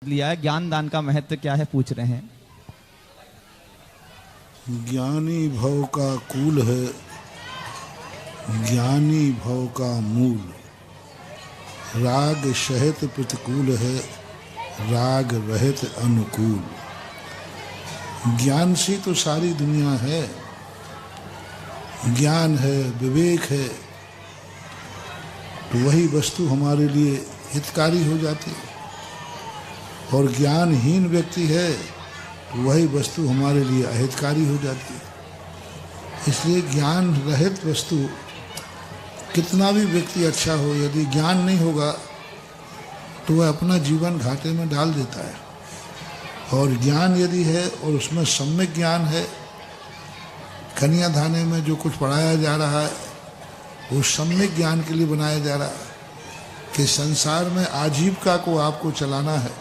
लिया है, ज्ञान दान का महत्व क्या है पूछ रहे हैं। ज्ञानी भव का कूल है, ज्ञानी भव का मूल। राग शहत प्रतिकूल है, राग रहत अनुकूल। ज्ञान से तो सारी दुनिया है, ज्ञान है, विवेक है, तो वही वस्तु हमारे लिए हितकारी हो जाती है। और ज्ञानहीन व्यक्ति है तो वही वस्तु हमारे लिए अहितकारी हो जाती है। इसलिए ज्ञान रहित वस्तु, कितना भी व्यक्ति अच्छा हो, यदि ज्ञान नहीं होगा तो वह अपना जीवन घाटे में डाल देता है। और ज्ञान यदि है और उसमें सम्यक ज्ञान है, कन्यादाने में जो कुछ पढ़ाया जा रहा है वो सम्यक ज्ञान के लिए बनाया जा रहा है कि संसार में आजीविका को आपको चलाना है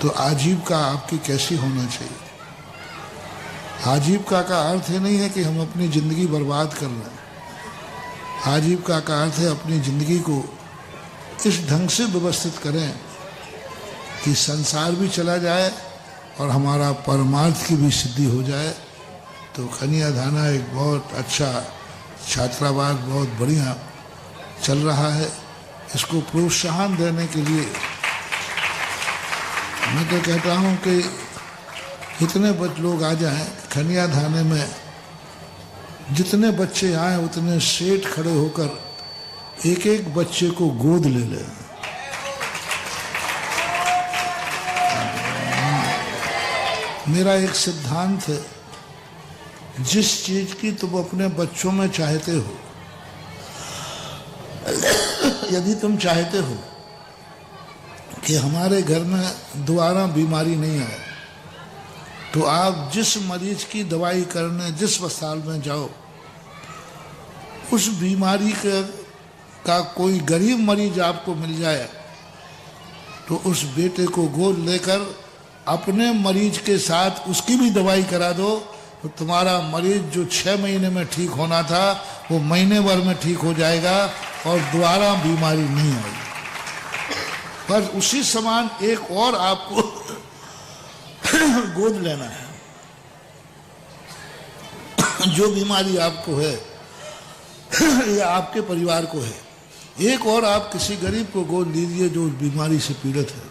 तो आजीविका आपकी कैसी होना चाहिए। आजीविका का अर्थ ये नहीं है कि हम अपनी ज़िंदगी बर्बाद कर रहे हैं। आजीविका का अर्थ है अपनी ज़िंदगी को इस ढंग से व्यवस्थित करें कि संसार भी चला जाए और हमारा परमार्थ की भी सिद्धि हो जाए। तो कन्यादाना एक बहुत अच्छा छात्रावास, बहुत बढ़िया चल रहा है। इसको प्रोत्साहन देने के लिए मैं तो कहता हूँ कि इतने लोग आ जाएं कन्यादाने में, जितने बच्चे आए उतने सेठ खड़े होकर एक एक बच्चे को गोद ले लें। मेरा एक सिद्धांत है, जिस चीज की तुम अपने बच्चों में चाहते हो, यदि तुम चाहते हो कि हमारे घर में दोबारा बीमारी नहीं आए, तो आप जिस मरीज की दवाई करने जिस अस्पताल में जाओ, उस बीमारी का कोई गरीब मरीज आपको मिल जाए तो उस बेटे को गोद लेकर अपने मरीज के साथ उसकी भी दवाई करा दो, तो तुम्हारा मरीज जो 6 महीने में ठीक होना था वो महीने भर में ठीक हो जाएगा और दोबारा बीमारी नहीं आएगी। पर उसी समान एक और आपको गोद लेना है। जो बीमारी आपको है या आपके परिवार को है, एक और आप किसी गरीब को गोद लीजिए जो उस बीमारी से पीड़ित है।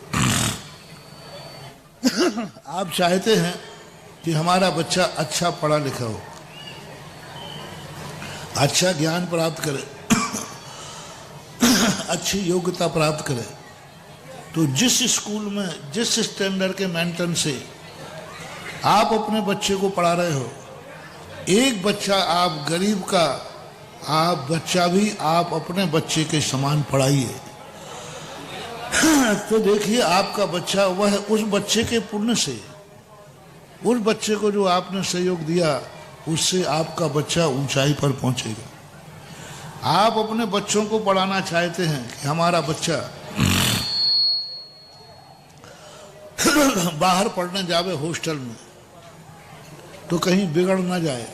आप चाहते हैं कि हमारा बच्चा अच्छा पढ़ा लिखा हो, अच्छा ज्ञान प्राप्त करे, अच्छी योग्यता प्राप्त करे, तो जिस स्कूल में जिस स्टैंडर्ड के मेंटेन से आप अपने बच्चे को पढ़ा रहे हो, एक बच्चा आप गरीब का आप बच्चा भी आप अपने बच्चे के समान पढ़ाइए, तो देखिए आपका बच्चा वह उस बच्चे के पुण्य से, उस बच्चे को जो आपने सहयोग दिया उससे आपका बच्चा ऊंचाई पर पहुंचेगा। आप अपने बच्चों को पढ़ाना चाहते हैं कि हमारा बच्चा बाहर पढ़ने जावे हॉस्टल में तो कहीं बिगड़ ना जाए,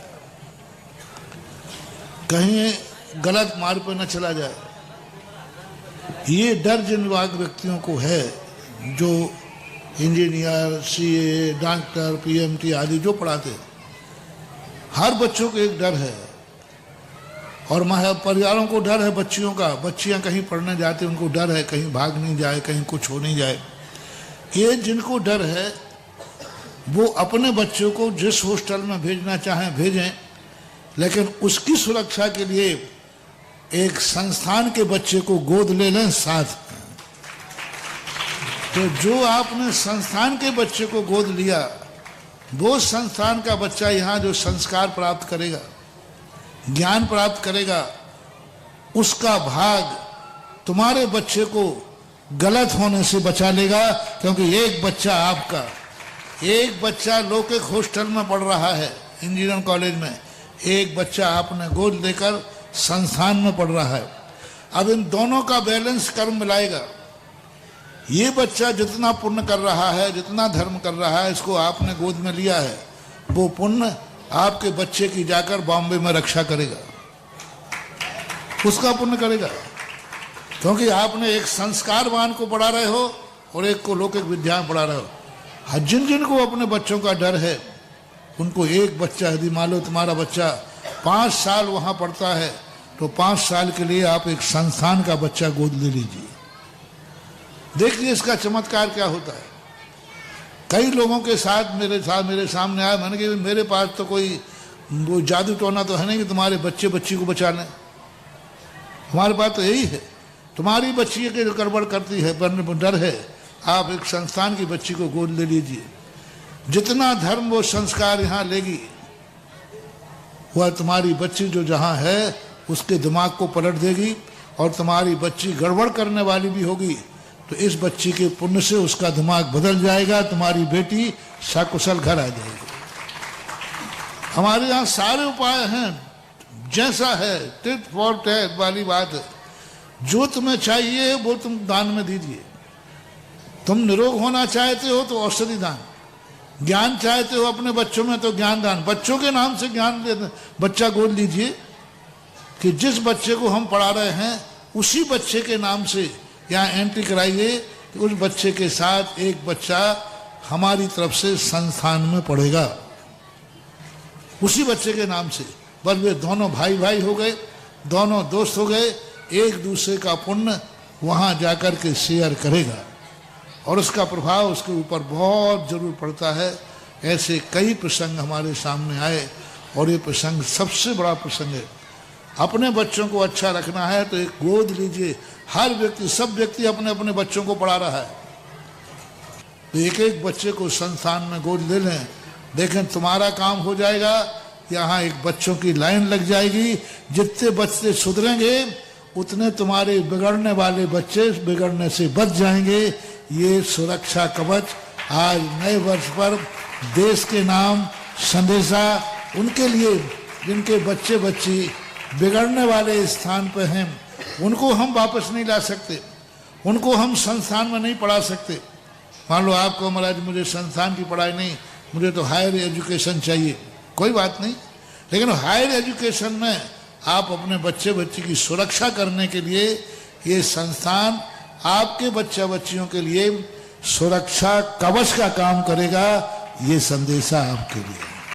कहीं गलत मार्ग पर न चला जाए। ये डर जिन व्यक्तियों को है जो इंजीनियर, सीए, डॉक्टर, पीएमटी आदि जो पढ़ाते हैं, हर बच्चों को एक डर है और परिवारों को डर है बच्चियों का। बच्चियां कहीं पढ़ने जाती उनको डर है कहीं भाग नहीं जाए, कहीं कुछ हो नहीं जाए। ये जिनको डर है वो अपने बच्चों को जिस हॉस्टल में भेजना चाहें भेजें, लेकिन उसकी सुरक्षा के लिए एक संस्थान के बच्चे को गोद ले लें साथ। तो जो आपने संस्थान के बच्चे को गोद लिया, वो संस्थान का बच्चा यहाँ जो संस्कार प्राप्त करेगा, ज्ञान प्राप्त करेगा, उसका भाग तुम्हारे बच्चे को गलत होने से बचा लेगा। क्योंकि एक बच्चा आपका, एक बच्चा लौकिक हॉस्टल में पढ़ रहा है इंजीनियरिंग कॉलेज में, एक बच्चा आपने गोद लेकर संस्थान में पढ़ रहा है। अब इन दोनों का बैलेंस कर्म मिलाएगा। ये बच्चा जितना पुण्य कर रहा है, जितना धर्म कर रहा है, इसको आपने गोद में लिया है, वो पुण्य आपके बच्चे की जाकर बॉम्बे में रक्षा करेगा, उसका पुण्य करेगा। क्योंकि आपने एक संस्कारवान को पढ़ा रहे हो और एक को लौकिक विद्या में पढ़ा रहे हो। जिन जिन को अपने बच्चों का डर है उनको एक बच्चा, यदि मान लो तुम्हारा बच्चा 5 साल वहां पढ़ता है तो 5 साल के लिए आप एक संस्थान का बच्चा गोद ले लीजिए। देखिए इसका चमत्कार क्या होता है। कई लोगों के साथ मेरे सामने आया, मैंने कहा मेरे पास तो कोई वो जादू टोना तो है नहीं कि तुम्हारे बच्चे बच्ची को बचा लें। हमारे पास तो यही है, तुम्हारी बच्ची के जो गड़बड़ करती है, डर है, आप एक संस्थान की बच्ची को गोद ले लीजिए। जितना धर्म वो संस्कार यहाँ लेगी वह तुम्हारी बच्ची जो जहाँ है उसके दिमाग को पलट देगी, और तुम्हारी बच्ची गड़बड़ करने वाली भी होगी तो इस बच्ची के पुण्य से उसका दिमाग बदल जाएगा, तुम्हारी बेटी सकुशल घर आ जाएगी। हमारे यहाँ सारे उपाय हैं, जैसा है टिट फॉर टैट वाली बात है। जो तुम्हें चाहिए वो तुम दान में दीजिए। तुम निरोग होना चाहते हो तो औषधि दान, ज्ञान चाहते हो अपने बच्चों में तो ज्ञान दान। बच्चों के नाम से ज्ञान बच्चा गोद लीजिए कि जिस बच्चे को हम पढ़ा रहे हैं उसी बच्चे के नाम से यहाँ एंट्री कराइए कि उस बच्चे के साथ एक बच्चा हमारी तरफ से संस्थान में पढ़ेगा, उसी बच्चे के नाम से। बस वे दोनों भाई भाई हो गए, दोनों दोस्त हो गए, एक दूसरे का पुण्य वहाँ जाकर के शेयर करेगा और उसका प्रभाव उसके ऊपर बहुत जरूर पड़ता है। ऐसे कई प्रसंग हमारे सामने आए और ये प्रसंग सबसे बड़ा प्रसंग है। अपने बच्चों को अच्छा रखना है तो एक गोद लीजिए। हर व्यक्ति, सब व्यक्ति अपने अपने बच्चों को पढ़ा रहा है तो एक एक बच्चे को संस्थान में गोद ले लें। देखें तुम्हारा काम हो जाएगा, यहाँ एक बच्चों की लाइन लग जाएगी। जितने बच्चे सुधरेंगे उतने तुम्हारे बिगड़ने वाले बच्चे बिगड़ने से बच जाएंगे। ये सुरक्षा कवच आज नए वर्ष पर देश के नाम संदेशा उनके लिए जिनके बच्चे बच्ची बिगड़ने वाले स्थान पर हैं, उनको हम वापस नहीं ला सकते, उनको हम संस्थान में नहीं पढ़ा सकते। मान लो आपको महाराज मुझे संस्थान की पढ़ाई नहीं, मुझे तो हायर एजुकेशन चाहिए, कोई बात नहीं, लेकिन हायर एजुकेशन में आप अपने बच्चे बच्ची की सुरक्षा करने के लिए ये संस्थान आपके बच्चा बच्चियों के लिए सुरक्षा कवच का काम करेगा। ये संदेशा आपके लिए।